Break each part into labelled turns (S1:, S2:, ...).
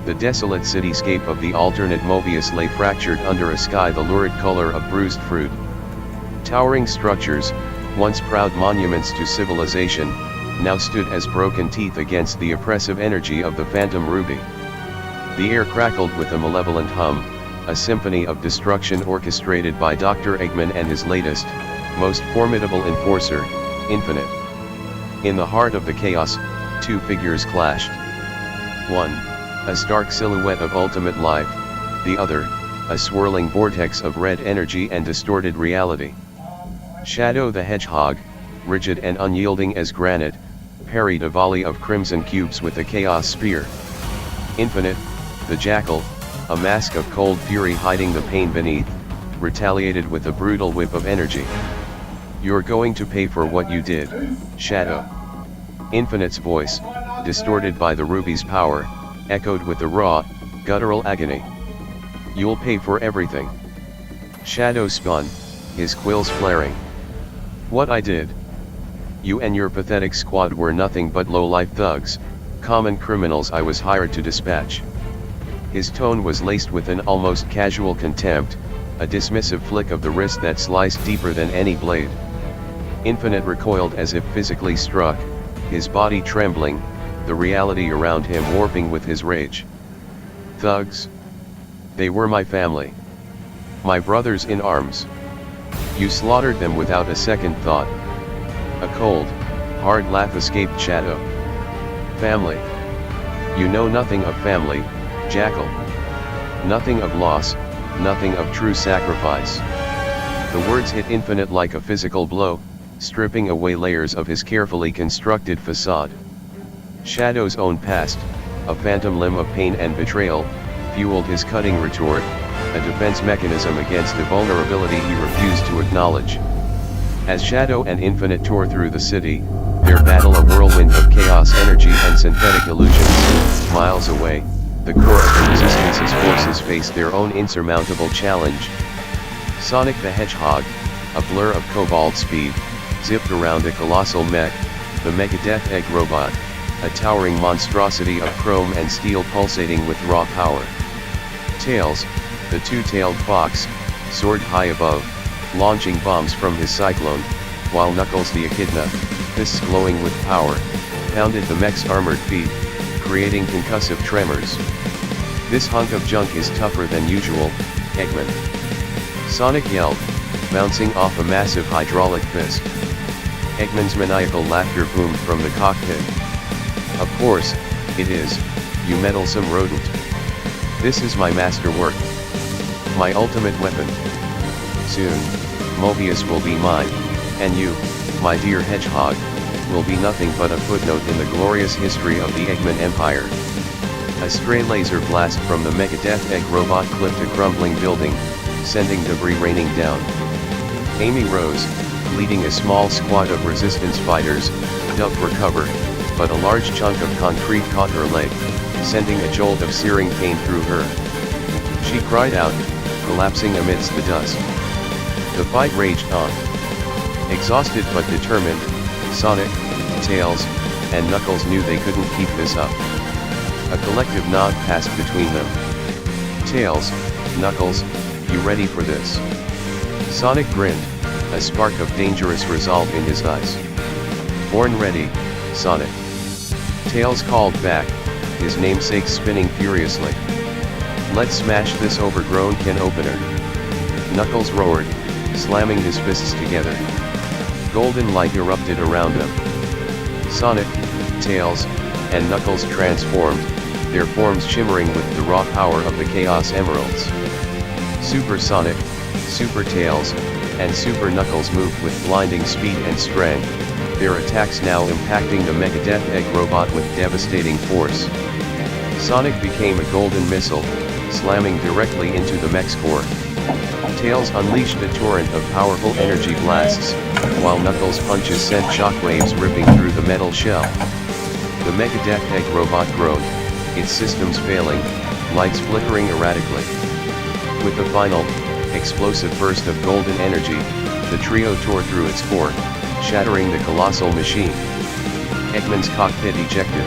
S1: The desolate cityscape of the alternate Mobius lay fractured under a sky the lurid color of bruised fruit. Towering structures, once proud monuments to civilization, now stood as broken teeth against the oppressive energy of the phantom ruby. The air crackled with a malevolent hum, a symphony of destruction orchestrated by Dr. Eggman and his latest, most formidable enforcer, Infinite. In the heart of the chaos, two figures clashed. One, a stark silhouette of ultimate life, the other, a swirling vortex of red energy and distorted reality. Shadow the Hedgehog, rigid and unyielding as granite, parried a volley of crimson cubes with a chaos spear. Infinite, the Jackal, a mask of cold fury hiding the pain beneath, retaliated with a brutal whip of energy. You're going to pay for what you did, Shadow. Infinite's voice, distorted by the ruby's power, echoed with a raw, guttural agony. You'll pay for everything. Shadow spun, his quills flaring. What I did? You and your pathetic squad were nothing but low-life thugs, common criminals I was hired to dispatch. His tone was laced with an almost casual contempt, a dismissive flick of the wrist that sliced deeper than any blade. Infinite recoiled as if physically struck, his body trembling, the reality around him warping with his rage. Thugs? They were my family. My brothers in arms. You slaughtered them without a second thought. A cold, hard laugh escaped Shadow. Family. You know nothing of family, Jackal. Nothing of loss, nothing of true sacrifice. The words hit Infinite like a physical blow, stripping away layers of his carefully constructed facade. Shadow's own past, a phantom limb of pain and betrayal, fueled his cutting retort, a defense mechanism against a vulnerability he refused to acknowledge. As Shadow and Infinite tore through the city, their battle a whirlwind of chaos energy and synthetic illusions, miles away, the core of the Resistance's forces faced their own insurmountable challenge. Sonic the Hedgehog, a blur of cobalt speed, zipped around a colossal mech, the Megadeth Egg Robot, a towering monstrosity of chrome and steel pulsating with raw power. Tails, the two-tailed fox, soared high above, launching bombs from his cyclone, while Knuckles the Echidna, fists glowing with power, pounded the mech's armored feet, creating concussive tremors. This hunk of junk is tougher than usual, Eggman. Sonic yelled, bouncing off a massive hydraulic fist. Eggman's maniacal laughter boomed from the cockpit. Of course, it is, you meddlesome rodent. This is my masterwork. My ultimate weapon. Soon, Mobius will be mine, and you, my dear Hedgehog, will be nothing but a footnote in the glorious history of the Eggman Empire. A stray laser blast from the Megadeth Egg Robot clipped a crumbling building, sending debris raining down. Amy Rose, leading a small squad of resistance fighters, dove for cover, but a large chunk of concrete caught her leg, sending a jolt of searing pain through her. She cried out, collapsing amidst the dust. The fight raged on. Exhausted but determined, Sonic, Tails, and Knuckles knew they couldn't keep this up. A collective nod passed between them. Tails, Knuckles, you ready for this? Sonic grinned, a spark of dangerous resolve in his eyes. Born ready, Sonic. Tails called back, his namesake spinning furiously. Let's smash this overgrown can opener. Knuckles roared, slamming his fists together. Golden light erupted around them. Sonic, Tails, and Knuckles transformed, their forms shimmering with the raw power of the Chaos Emeralds. Super Sonic, Super Tails, and Super Knuckles moved with blinding speed and strength, their attacks now impacting the Megadeth Egg Robot with devastating force. Sonic became a golden missile, slamming directly into the mech's core. Tails unleashed a torrent of powerful energy blasts, while Knuckles' punches sent shockwaves ripping through the metal shell. The Megadeth Egg Robot groaned, its systems failing, lights flickering erratically. With a final, explosive burst of golden energy, the trio tore through its core, shattering the colossal machine. Eggman's cockpit ejected,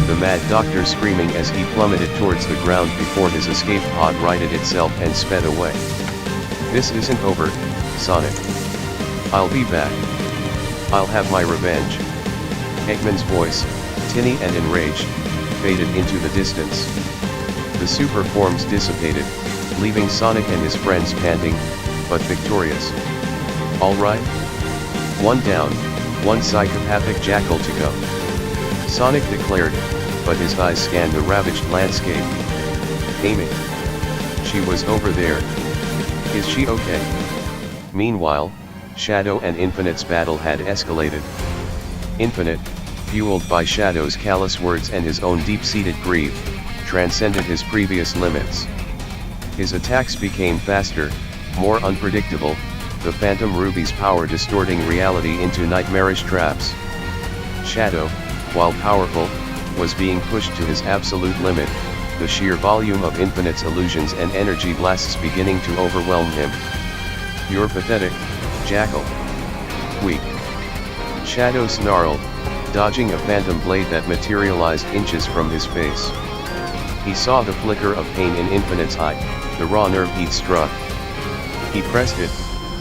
S1: the Mad Doctor screaming as he plummeted towards the ground before his escape pod righted itself and sped away. "This isn't over, Sonic. I'll be back. I'll have my revenge." Eggman's voice, tinny and enraged, faded into the distance. The super forms dissipated, leaving Sonic and his friends panting, but victorious. "All right? One down, one psychopathic jackal to go," Sonic declared, but his eyes scanned the ravaged landscape. "Amy. She was over there. Is she okay?" Meanwhile, Shadow and Infinite's battle had escalated. Infinite, fueled by Shadow's callous words and his own deep-seated grief, transcended his previous limits. His attacks became faster, more unpredictable, the Phantom Ruby's power distorting reality into nightmarish traps. Shadow, while powerful, was being pushed to his absolute limit, the sheer volume of Infinite's illusions and energy blasts beginning to overwhelm him. "You're pathetic, Jackal. Weak." Shadow snarled, dodging a phantom blade that materialized inches from his face. He saw the flicker of pain in Infinite's eye, the raw nerve he'd struck. He pressed it,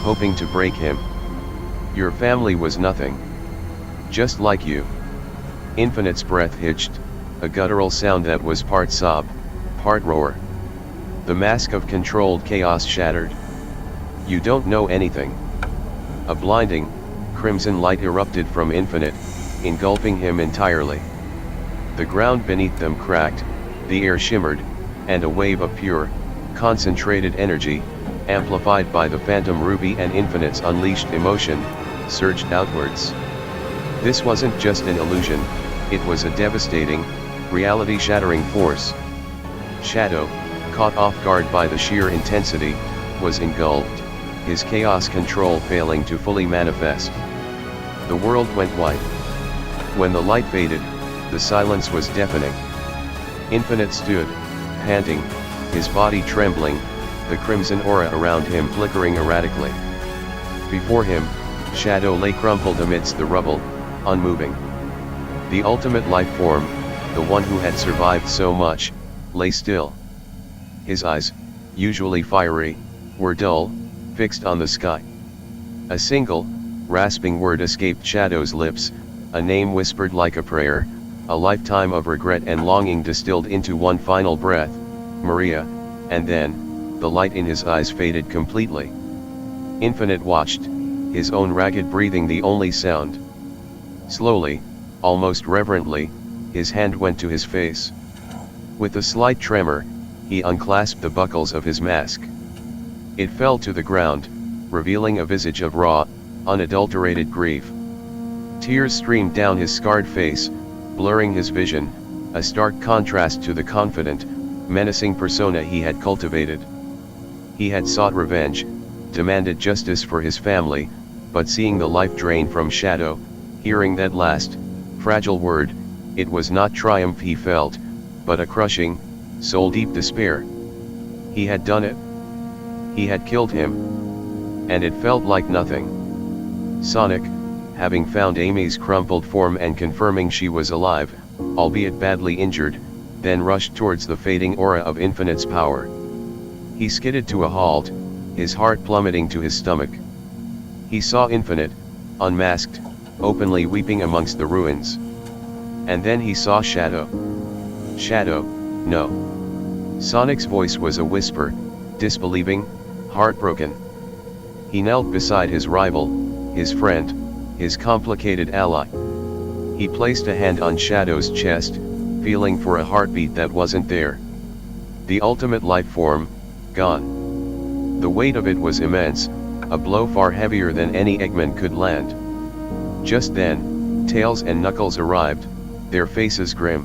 S1: hoping to break him. "Your family was nothing. Just like you." Infinite's breath hitched, a guttural sound that was part sob, part roar. The mask of controlled chaos shattered. "You don't know anything." A blinding, crimson light erupted from Infinite, engulfing him entirely. The ground beneath them cracked, the air shimmered, and a wave of pure, concentrated energy, amplified by the Phantom Ruby and Infinite's unleashed emotion, surged outwards. This wasn't just an illusion, it was a devastating, reality-shattering force. Shadow, caught off guard by the sheer intensity, was engulfed, his chaos control failing to fully manifest. The world went white. When the light faded, the silence was deafening. Infinite stood, panting, his body trembling, the crimson aura around him flickering erratically. Before him, Shadow lay crumpled amidst the rubble, unmoving. The ultimate life form, the one who had survived so much, lay still. His eyes, usually fiery, were dull, fixed on the sky. A single, rasping word escaped Shadow's lips, a name whispered like a prayer, a lifetime of regret and longing distilled into one final breath, "Maria," and then, the light in his eyes faded completely. Infinite watched, his own ragged breathing the only sound. Slowly, almost reverently, his hand went to his face. With a slight tremor, he unclasped the buckles of his mask. It fell to the ground, revealing a visage of raw, unadulterated grief. Tears streamed down his scarred face, blurring his vision, a stark contrast to the confident, menacing persona he had cultivated. He had sought revenge, demanded justice for his family, but seeing the life drain from Shadow, hearing that last, fragile word, it was not triumph he felt, but a crushing, soul-deep despair. He had done it. He had killed him. And it felt like nothing. Sonic, having found Amy's crumpled form and confirming she was alive, albeit badly injured, then rushed towards the fading aura of Infinite's power. He skidded to a halt, his heart plummeting to his stomach. He saw Infinite, unmasked, openly weeping amongst the ruins. And then he saw Shadow. "Shadow, no." Sonic's voice was a whisper, disbelieving, heartbroken. He knelt beside his rival, his friend, his complicated ally. He placed a hand on Shadow's chest, feeling for a heartbeat that wasn't there. The ultimate life form, gone. The weight of it was immense, a blow far heavier than any Eggman could land. Just then, Tails and Knuckles arrived, their faces grim.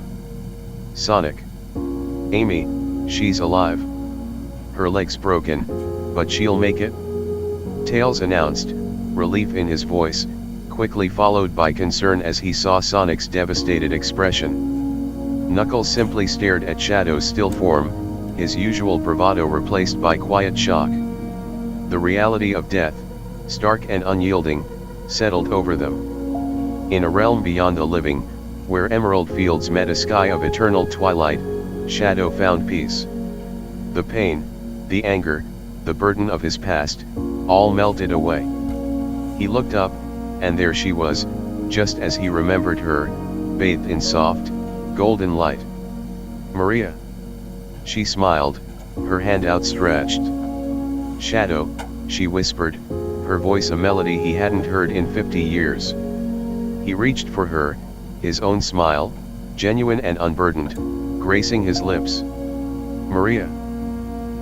S1: "Sonic. Amy, she's alive. Her leg's broken, but she'll make it," Tails announced, relief in his voice, quickly followed by concern as he saw Sonic's devastated expression. Knuckles simply stared at Shadow's still form, his usual bravado replaced by quiet shock. The reality of death, stark and unyielding, settled over them. In a realm beyond the living, Where emerald fields met a sky of eternal twilight, Shadow found peace. The pain, the anger, the burden of his past, all melted away. He looked up, and there she was, just as he remembered her, bathed in soft, golden light. "Maria." She smiled, her hand outstretched. "Shadow," she whispered, her voice a melody he hadn't heard in 50 years. He reached for her, his own smile, genuine and unburdened, gracing his lips. "Maria."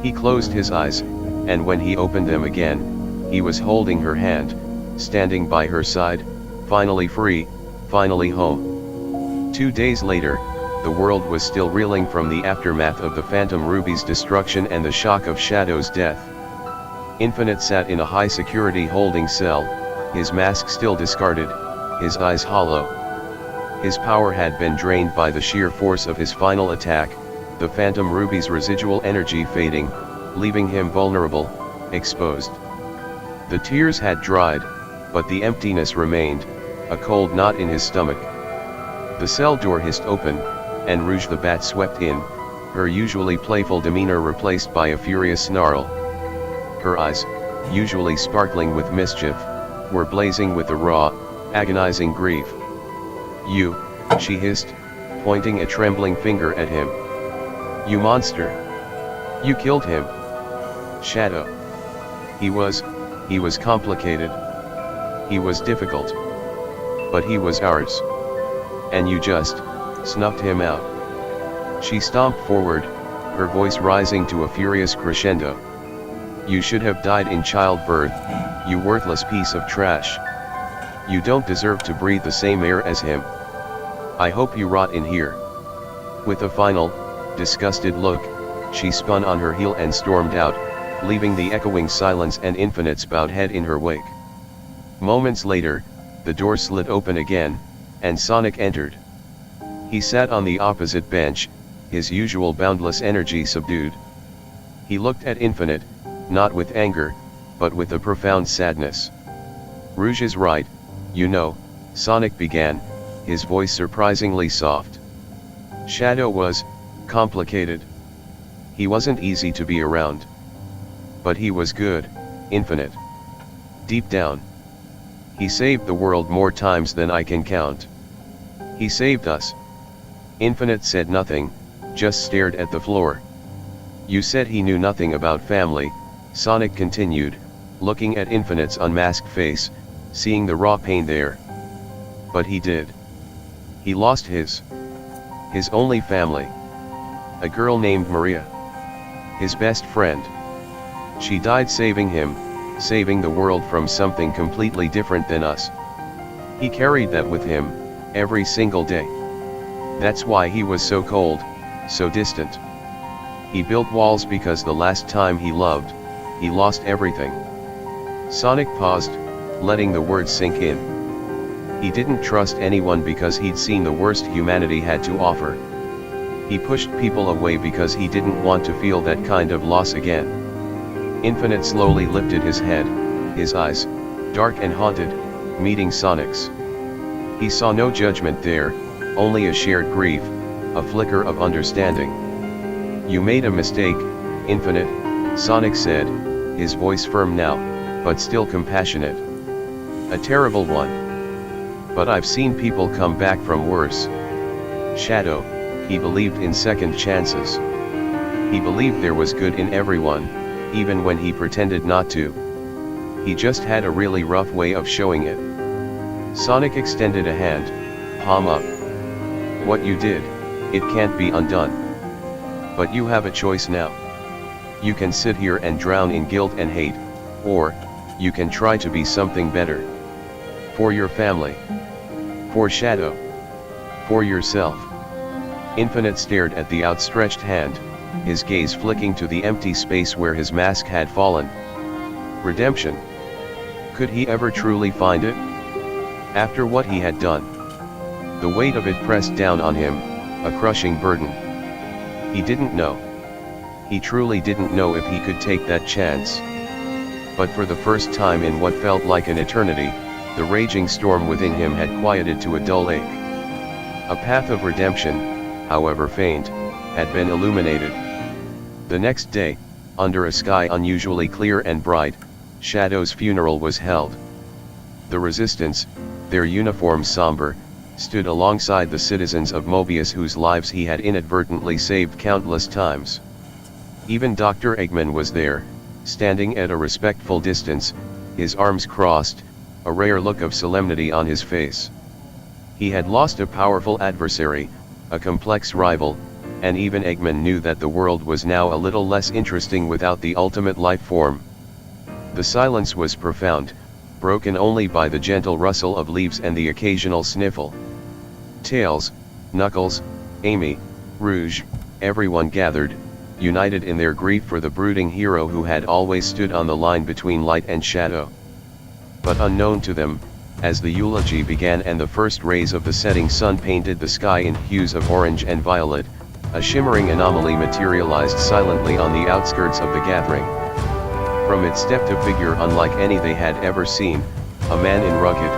S1: He closed his eyes, and when he opened them again, he was holding her hand, standing by her side, finally free, finally home. 2 days later, the world was still reeling from the aftermath of the Phantom Ruby's destruction and the shock of Shadow's death. Infinite sat in a high-security holding cell, his mask still discarded, his eyes hollow. His power had been drained by the sheer force of his final attack, the Phantom Ruby's residual energy fading, leaving him vulnerable, exposed. The tears had dried, but the emptiness remained, a cold knot in his stomach. The cell door hissed open, and Rouge the Bat swept in, her usually playful demeanor replaced by a furious snarl. Her eyes, usually sparkling with mischief, were blazing with a raw, agonizing grief. "You," she hissed, pointing a trembling finger at him. "You monster! You killed him!" "Shadow. He was complicated. He was difficult. But he was ours. And you just snuffed him out." She stomped forward, her voice rising to a furious crescendo. "You should have died in childbirth, you worthless piece of trash. You don't deserve to breathe the same air as him. I hope you rot in here." With a final, disgusted look, she spun on her heel and stormed out, leaving the echoing silence and Infinite's bowed head in her wake. Moments later, the door slid open again, and Sonic entered. He sat on the opposite bench, his usual boundless energy subdued. He looked at Infinite, not with anger, but with a profound sadness. "Rouge is right, you know," Sonic began, his voice surprisingly soft. "Shadow was complicated. He wasn't easy to be around. But he was good, Infinite. Deep down. He saved the world more times than I can count. He saved us." Infinite said nothing, just stared at the floor. "You said he knew nothing about family," Sonic continued, looking at Infinite's unmasked face, seeing the raw pain there. "But he did. He lost his only family. A girl named Maria. His best friend. She died saving him, saving the world from something completely different than us. He carried that with him, every single day. That's why he was so cold, so distant. He built walls because the last time he loved, he lost everything." Sonic paused, letting the words sink in. He didn't trust anyone because he'd seen the worst humanity had to offer. He pushed people away because he didn't want to feel that kind of loss again. Infinite slowly lifted his head, his eyes, dark and haunted, meeting Sonic's. He saw no judgment there, only a shared grief, a flicker of understanding. "You made a mistake, Infinite," Sonic said, his voice firm now, but still compassionate. "A terrible one. But I've seen people come back from worse. Shadow, he believed in second chances. He believed there was good in everyone, even when he pretended not to. He just had a really rough way of showing it." Sonic extended a hand, palm up. "What you did, it can't be undone. But you have a choice now. You can sit here and drown in guilt and hate, or you can try to be something better. For your family. For Shadow. For yourself." Infinite stared at the outstretched hand, his gaze flicking to the empty space where his mask had fallen. Redemption. Could he ever truly find it? After what he had done. The weight of it pressed down on him, a crushing burden. He didn't know. He truly didn't know if he could take that chance. But for the first time in what felt like an eternity, the raging storm within him had quieted to a dull ache. A path of redemption, however faint, had been illuminated. The next day, under a sky unusually clear and bright, Shadow's funeral was held. The resistance, their uniforms somber, stood alongside the citizens of Mobius whose lives he had inadvertently saved countless times. Even Dr. Eggman was there, standing at a respectful distance, his arms crossed, a rare look of solemnity on his face. He had lost a powerful adversary, a complex rival, and even Eggman knew that the world was now a little less interesting without the ultimate life form. The silence was profound, broken only by the gentle rustle of leaves and the occasional sniffle. Tails, Knuckles, Amy, Rouge, everyone gathered, united in their grief for the brooding hero who had always stood on the line between light and shadow. But unknown to them, as the eulogy began and the first rays of the setting sun painted the sky in hues of orange and violet, a shimmering anomaly materialized silently on the outskirts of the gathering. From it stepped a figure unlike any they had ever seen, a man in rugged,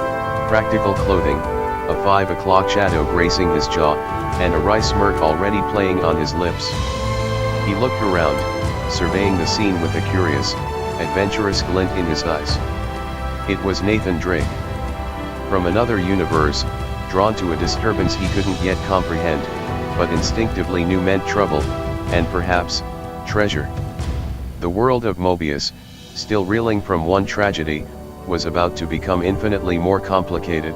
S1: practical clothing, a 5 o'clock shadow gracing his jaw, and a wry smirk already playing on his lips. He looked around, surveying the scene with a curious, adventurous glint in his eyes. It was Nathan Drake. From another universe, drawn to a disturbance he couldn't yet comprehend, but instinctively knew meant trouble, and perhaps, treasure. The world of Mobius, still reeling from one tragedy, was about to become infinitely more complicated.